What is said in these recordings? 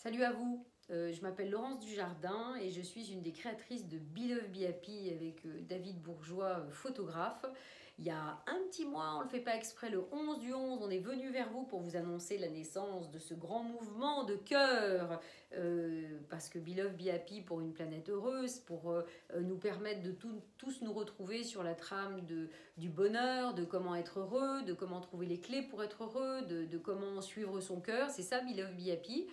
Salut à vous, je m'appelle Laurence Dujardin et je suis une des créatrices de Be Love Be Happy avec David Bourgeois, photographe. Il y a un petit mois, on ne le fait pas exprès, le 11 du 11, on est venu vers vous pour vous annoncer la naissance de ce grand mouvement de cœur. Parce que Be Love Be Happy pour une planète heureuse, pour nous permettre de tous nous retrouver sur la trame du bonheur, de comment être heureux, de comment trouver les clés pour être heureux, de comment suivre son cœur. C'est ça Be Love Be Happy.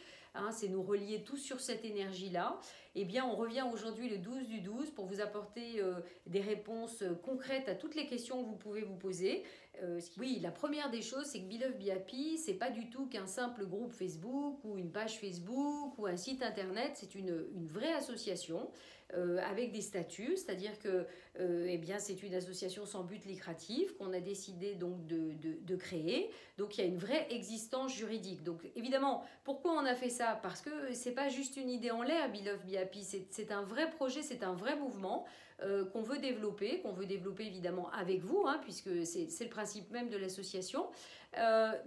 C'est nous relier tous sur cette énergie-là. Eh bien, on revient aujourd'hui le 12 du 12 pour vous apporter des réponses concrètes à toutes les questions que vous pouvez vous poser. Oui, la première des choses, c'est que Be Love Be Happy, c'est pas du tout qu'un simple groupe Facebook ou une page Facebook ou un site internet, c'est une vraie association avec des statuts, c'est-à-dire que c'est une association sans but lucratif qu'on a décidé donc de créer. Donc il y a une vraie existence juridique. Donc évidemment, pourquoi on a fait ça? Parce que c'est pas juste une idée en l'air, Be Love Be Happy, c'est un vrai projet, c'est un vrai mouvement qu'on veut développer évidemment avec vous, puisque c'est le principe même de l'association.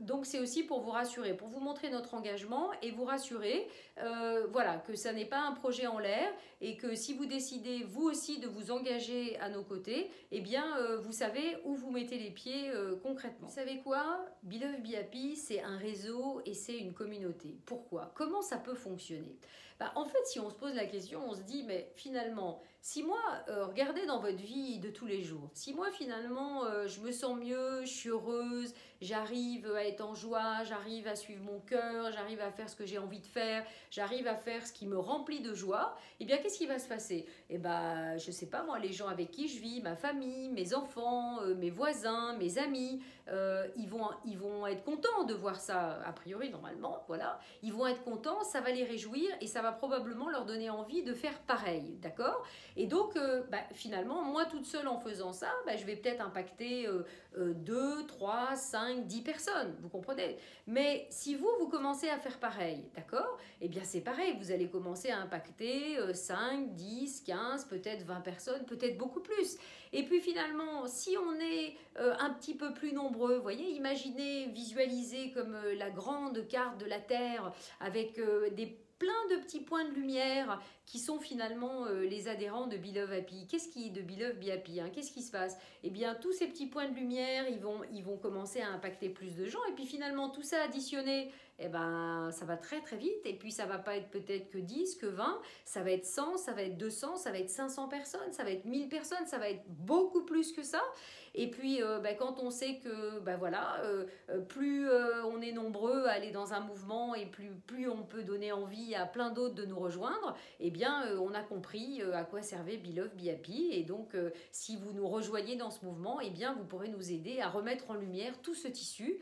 Donc c'est aussi pour vous rassurer, pour vous montrer notre engagement et vous rassurer voilà, que ça n'est pas un projet en l'air et que si vous décidez vous aussi de vous engager à nos côtés, eh bien vous savez où vous mettez les pieds concrètement. Vous savez quoi? Be Love Be Happy, c'est un réseau et c'est une communauté. Pourquoi? Comment ça peut fonctionner? En fait, si on se pose la question, on se dit, mais finalement, si moi, regardez dans votre vie de tous les jours, si moi finalement je me sens mieux, je suis heureuse, j'arrive à être en joie, j'arrive à suivre mon cœur, j'arrive à faire ce que j'ai envie de faire, j'arrive à faire ce qui me remplit de joie, eh bien qu'est-ce qui va se passer? Eh bien, je sais pas moi, les gens avec qui je vis, ma famille, mes enfants, mes voisins, mes amis, ils vont être contents de voir ça, a priori, normalement, voilà. Ils vont être contents, ça va les réjouir et ça va probablement leur donner envie de faire pareil, d'accord? Et donc, finalement, moi toute seule en faisant ça, je vais peut-être impacter 2, 3, 5, 10 personnes, vous comprenez? Mais si vous commencez à faire pareil, d'accord? Eh bien c'est pareil, vous allez commencer à impacter 5, 10, 15, peut-être 20 personnes, peut-être beaucoup plus. Et puis finalement, si on est un petit peu plus nombreux, vous voyez, imaginez, visualisez comme la grande carte de la Terre avec plein de petits points de lumière qui sont finalement les adhérents de Be Love Happy. Qu'est-ce qui est de Be Love Be Happy, Qu'est-ce qui se passe? Eh bien, tous ces petits points de lumière, ils vont commencer à impacter plus de gens. Et puis finalement, tout ça additionné, eh ben, ça va très très vite. Et puis ça va pas être peut-être que 10, que 20, ça va être 100, ça va être 200, ça va être 500 personnes, ça va être 1000 personnes, ça va être beaucoup plus que ça. Et puis quand on sait que plus on est nombreux à aller dans un mouvement et plus on peut donner envie à plein d'autres de nous rejoindre, eh bien on a compris à quoi servait Be Love Be Happy. Et donc si vous nous rejoignez dans ce mouvement, eh bien vous pourrez nous aider à remettre en lumière tout ce tissu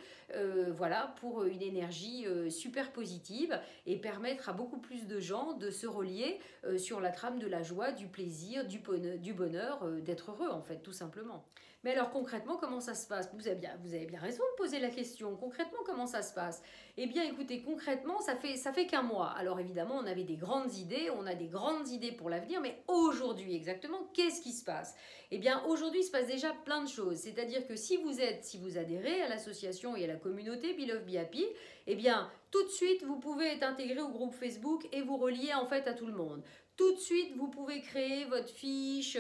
pour une énergie super positive et permettre à beaucoup plus de gens de se relier sur la trame de la joie, du plaisir, du bonheur, d'être heureux en fait, tout simplement. Mais alors concrètement, comment ça se passe? Vous avez bien raison de poser la question. Concrètement, comment ça se passe? Eh bien écoutez, concrètement, ça fait qu'un mois. Alors évidemment, on avait des grandes idées, on a des grandes idées pour l'avenir, mais aujourd'hui exactement, qu'est-ce qui se passe? Eh bien aujourd'hui, il se passe déjà plein de choses. C'est-à-dire que si vous adhérez à l'association et à la communauté Be Love Be Happy, eh bien tout de suite, vous pouvez être intégré au groupe Facebook et vous relier en fait à tout le monde. Tout de suite, vous pouvez créer votre fiche,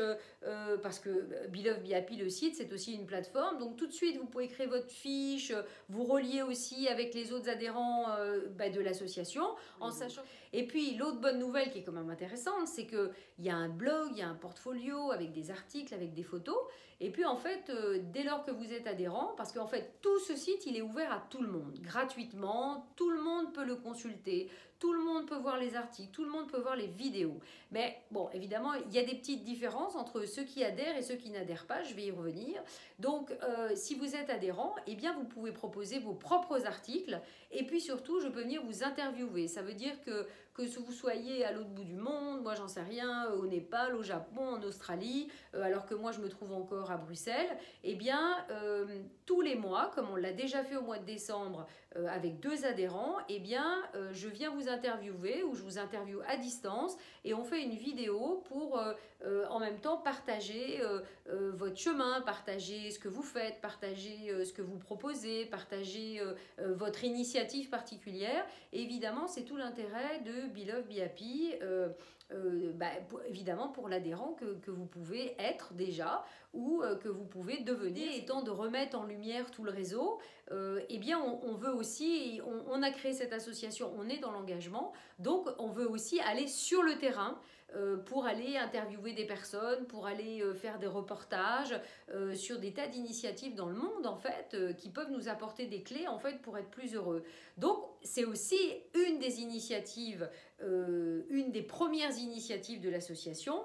parce que Be Love Be Happy, le site, c'est aussi une plateforme. Donc tout de suite, vous pouvez créer votre fiche, vous relier aussi avec les autres adhérents de l'association. En sachant... Et puis, l'autre bonne nouvelle qui est quand même intéressante, c'est qu'il y a un blog, il y a un portfolio avec des articles, avec des photos. Et puis, en fait, dès lors que vous êtes adhérent, parce qu'en fait, tout ce site, il est ouvert à tout le monde, gratuitement. Tout le monde peut le consulter. Tout le monde peut voir les articles, tout le monde peut voir les vidéos. Mais bon, évidemment, il y a des petites différences entre ceux qui adhèrent et ceux qui n'adhèrent pas, je vais y revenir. Donc, si vous êtes adhérent, eh bien, vous pouvez proposer vos propres articles et puis surtout, je peux venir vous interviewer. Ça veut dire que vous soyez à l'autre bout du monde, moi j'en sais rien, au Népal, au Japon, en Australie, alors que moi je me trouve encore à Bruxelles, eh bien, tous les mois, comme on l'a déjà fait au mois de décembre avec 2 adhérents, eh bien, je viens vous interviewer, où je vous interviewe à distance et on fait une vidéo pour en même temps partager votre chemin, partager ce que vous faites, partager ce que vous proposez, partager votre initiative particulière. Et évidemment, c'est tout l'intérêt de Be Love Be Happy. Évidemment pour l'adhérent que vous pouvez être déjà ou que vous pouvez devenir. Étant de remettre en lumière tout le réseau, eh bien on veut aussi, on a créé cette association, on est dans l'engagement, donc on veut aussi aller sur le terrain pour aller interviewer des personnes, pour aller faire des reportages sur des tas d'initiatives dans le monde en fait, qui peuvent nous apporter des clés en fait pour être plus heureux. Donc c'est aussi une des initiatives, une des premières initiatives de l'association,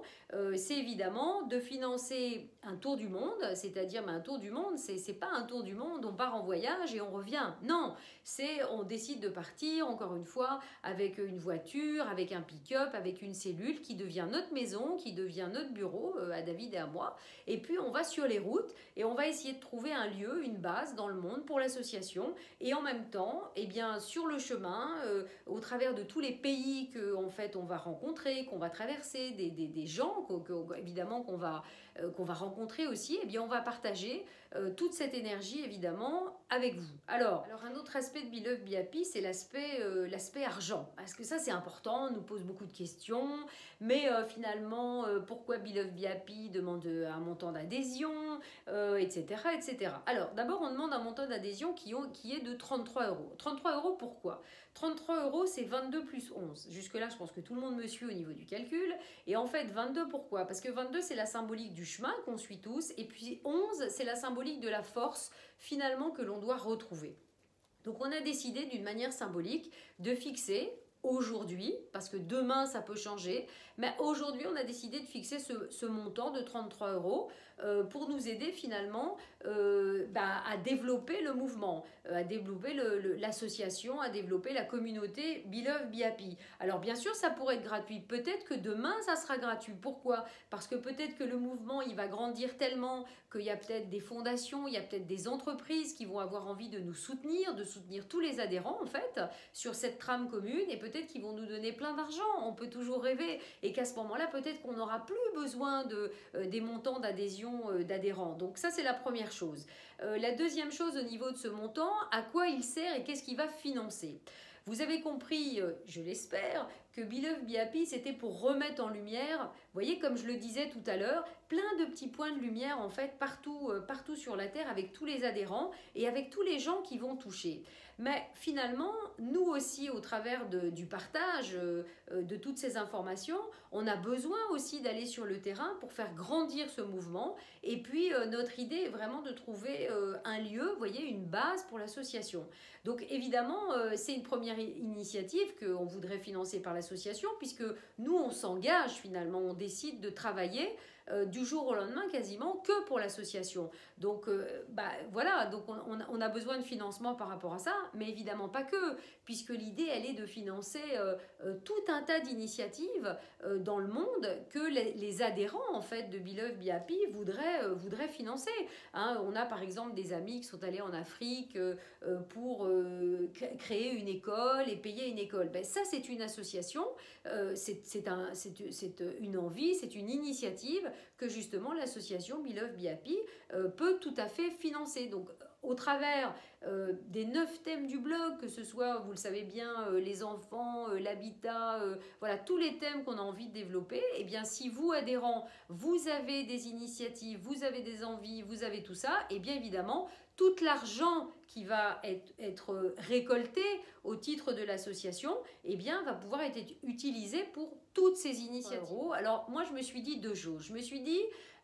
c'est évidemment de financer un tour du monde, c'est-à-dire un tour du monde, c'est pas un tour du monde, on part en voyage et on revient. Non, c'est on décide de partir encore une fois avec une voiture, avec un pick-up, avec une cellule qui devient notre maison, qui devient notre bureau à David et à moi. Et puis on va sur les routes et on va essayer de trouver un lieu, une base dans le monde pour l'association. Et en même temps, eh bien, sur le chemin, au travers de tous les pays qu'en fait on va rencontrer, qu'on va traverser, des gens évidemment qu'on va rencontrer aussi, eh bien on va partager toute cette énergie évidemment avec vous. Alors un autre aspect de Be Love Be Happy, c'est l'aspect argent. Parce que ça c'est important, on nous pose beaucoup de questions, mais finalement pourquoi Be Love Be Happy demande un montant d'adhésion, etc., etc. Alors d'abord on demande un montant d'adhésion qui est de 33 euros. 33 euros pourquoi ? 33 euros, c'est 22 plus 11. Jusque-là, je pense que tout le monde me suit au niveau du calcul. Et en fait, 22, pourquoi ? Parce que 22, c'est la symbolique du chemin qu'on suit tous. Et puis 11, c'est la symbolique de la force, finalement, que l'on doit retrouver. Donc, on a décidé, d'une manière symbolique, de fixer aujourd'hui, parce que demain, ça peut changer, mais aujourd'hui, on a décidé de fixer ce montant de 33 euros pour nous aider finalement à développer le mouvement, à développer l'association, à développer la communauté Be Love Be Happy. Alors bien sûr, ça pourrait être gratuit. Peut-être que demain, ça sera gratuit. Pourquoi ? Parce que peut-être que le mouvement, il va grandir tellement qu'il y a peut-être des fondations, il y a peut-être des entreprises qui vont avoir envie de nous soutenir, de soutenir tous les adhérents en fait, sur cette trame commune, et peut-être qu'ils vont nous donner plein d'argent. On peut toujours rêver. Et qu'à ce moment-là, peut-être qu'on n'aura plus besoin des montants d'adhésion d'adhérents. Donc ça, c'est la première chose. La deuxième chose au niveau de ce montant, à quoi il sert et qu'est-ce qu'il va financer ? Vous avez compris, je l'espère, que Be Love Be Happy, c'était pour remettre en lumière, vous voyez, comme je le disais tout à l'heure, plein de petits points de lumière en fait partout sur la Terre avec tous les adhérents et avec tous les gens qui vont toucher. Mais finalement, nous aussi, au travers du partage de toutes ces informations, on a besoin aussi d'aller sur le terrain pour faire grandir ce mouvement. Et puis, notre idée est vraiment de trouver un lieu, vous voyez, une base pour l'association. Donc, évidemment, c'est une première initiative qu'on voudrait financer par l'association, puisque nous, on s'engage finalement, on décide de travailler du jour au lendemain quasiment que pour l'association. Donc voilà, donc on a besoin de financement par rapport à ça, mais évidemment pas que, puisque l'idée elle est de financer tout un tas d'initiatives dans le monde que les adhérents en fait de Be Love Be Happy voudraient financer. Hein, on a par exemple des amis qui sont allés en Afrique pour créer une école et payer une école. Ben, ça c'est une association, c'est une envie, c'est une initiative que justement l'association Be Love Be Happy peut tout à fait financer. Donc au travers des 9 thèmes du blog, que ce soit, vous le savez bien, les enfants, l'habitat, voilà, tous les thèmes qu'on a envie de développer, et bien si vous, adhérents, vous avez des initiatives, vous avez des envies, vous avez tout ça, et bien évidemment, tout l'argent qui va être récolté au titre de l'association, eh bien, va pouvoir être utilisé pour toutes ces initiatives. Alors, moi, je me suis dit 2 choses. Je me suis dit,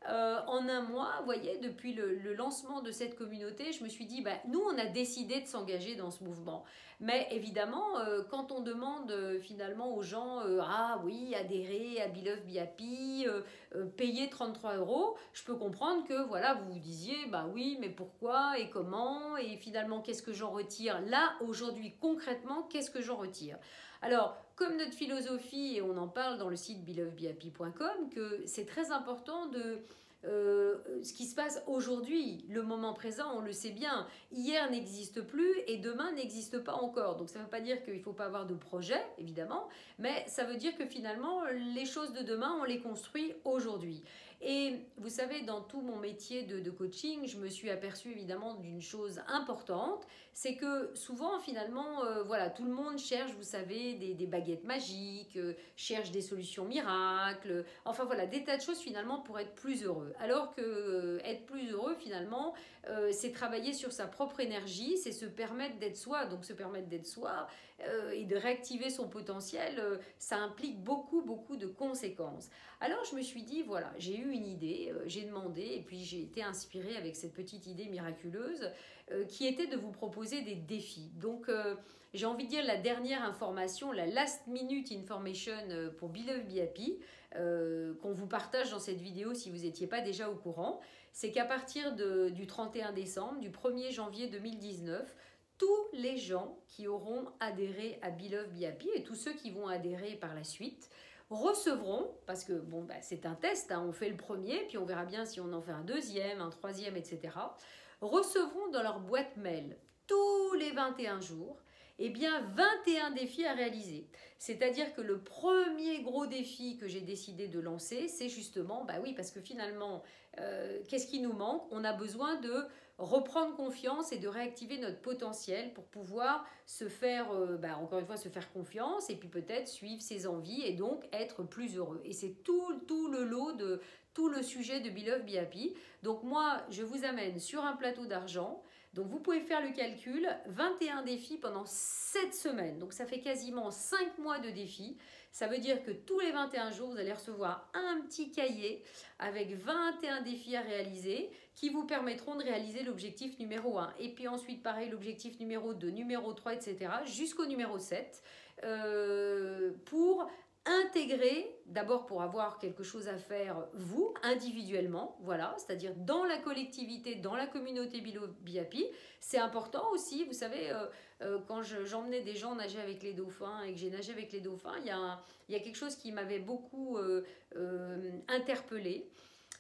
en un mois, vous voyez, depuis le lancement de cette communauté, je me suis dit, nous, on a décidé de s'engager dans ce mouvement. Mais évidemment, quand on demande finalement aux gens, ah oui, adhérer à Be Love Be Happy, payer 33 euros, je peux comprendre que voilà, vous vous disiez, oui, mais pourquoi et comment, et finalement, qu'est-ce que j'en retire là, aujourd'hui, concrètement, qu'est-ce que j'en retire ? Alors, comme notre philosophie, et on en parle dans le site belovebehappy.com, que c'est très important ce qui se passe aujourd'hui, le moment présent, on le sait bien. Hier n'existe plus et demain n'existe pas encore. Donc ça ne veut pas dire qu'il ne faut pas avoir de projet, évidemment, mais ça veut dire que finalement, les choses de demain, on les construit aujourd'hui. Et vous savez, dans tout mon métier de coaching, je me suis aperçue évidemment d'une chose importante, c'est que souvent finalement, voilà, tout le monde cherche, vous savez, des baguettes magiques, cherche des solutions miracles, enfin voilà, des tas de choses finalement pour être plus heureux. Alors que être plus heureux finalement, c'est travailler sur sa propre énergie, c'est se permettre d'être soi. Donc se permettre d'être soi et de réactiver son potentiel, ça implique beaucoup, beaucoup de conséquences. Alors je me suis dit, voilà, j'ai eu une idée, j'ai demandé et puis j'ai été inspirée avec cette petite idée miraculeuse qui était de vous proposer des défis. Donc j'ai envie de dire la dernière information, la last minute information pour Be Love Be Happy, qu'on vous partage dans cette vidéo si vous n'étiez pas déjà au courant, c'est qu'à partir du 31 décembre, du 1er janvier 2019, tous les gens qui auront adhéré à Be Love Be Happy et tous ceux qui vont adhérer par la suite recevront, parce que bon, bah, c'est un test, hein, on fait le premier, puis on verra bien si on en fait un deuxième, un troisième, etc., recevront dans leur boîte mail tous les 21 jours, eh bien 21 défis à réaliser. C'est-à-dire que le premier gros défi que j'ai décidé de lancer, c'est justement, bah oui, parce que finalement, qu'est-ce qui nous manque? On a besoin de reprendre confiance et de réactiver notre potentiel pour pouvoir se faire, encore une fois, se faire confiance et puis peut-être suivre ses envies et donc être plus heureux. Et c'est tout le lot de tout le sujet de Be Love Be Happy. Donc moi, je vous amène sur un plateau d'argent. Donc vous pouvez faire le calcul, 21 défis pendant 7 semaines. Donc ça fait quasiment 5 mois de défis. Ça veut dire que tous les 21 jours, vous allez recevoir un petit cahier avec 21 défis à réaliser qui vous permettront de réaliser l'objectif numéro 1. Et puis ensuite, pareil, l'objectif numéro 2, numéro 3, etc. jusqu'au numéro 7 pour intégrer, d'abord pour avoir quelque chose à faire vous, individuellement, voilà, c'est-à-dire dans la collectivité, dans la communauté Be Happy. C'est important aussi, vous savez, quand j'emmenais des gens nager avec les dauphins et que j'ai nagé avec les dauphins, il y a quelque chose qui m'avait beaucoup interpellée.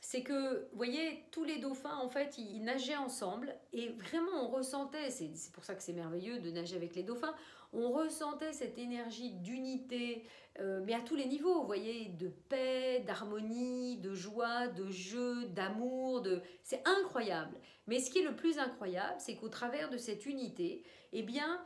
C'est que, vous voyez, tous les dauphins, en fait, ils nageaient ensemble et vraiment on ressentait, c'est pour ça que c'est merveilleux de nager avec les dauphins, on ressentait cette énergie d'unité, mais à tous les niveaux, vous voyez, de paix, d'harmonie, de joie, de jeu, d'amour, c'est incroyable. Mais ce qui est le plus incroyable, c'est qu'au travers de cette unité, eh bien,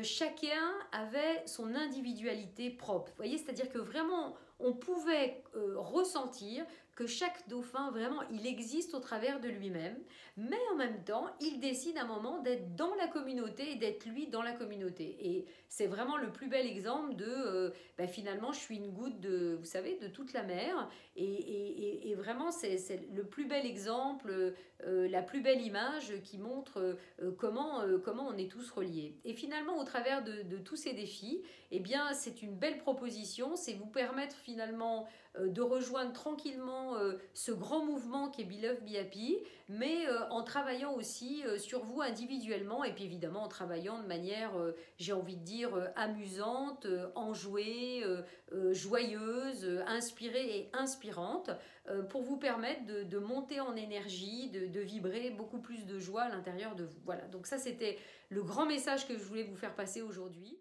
chacun avait son individualité propre. Vous voyez, c'est-à-dire que vraiment, on pouvait ressentir que chaque dauphin, vraiment, il existe au travers de lui-même, mais en même temps, il décide à un moment d'être dans la communauté et d'être lui dans la communauté. Et c'est vraiment le plus bel exemple de, finalement, je suis une goutte de, vous savez, de toute la mer. Et vraiment, c'est le plus bel exemple, la plus belle image qui montre comment on est tous reliés. Et finalement, au travers de tous ces défis, eh bien, c'est une belle proposition, c'est vous permettre finalement de rejoindre tranquillement ce grand mouvement qui est Be Love Be Happy, mais en travaillant aussi sur vous individuellement et puis évidemment en travaillant de manière, j'ai envie de dire, amusante, enjouée, joyeuse, inspirée et inspirante pour vous permettre de monter en énergie, de vibrer beaucoup plus de joie à l'intérieur de vous. Voilà, donc ça c'était le grand message que je voulais vous faire passer aujourd'hui.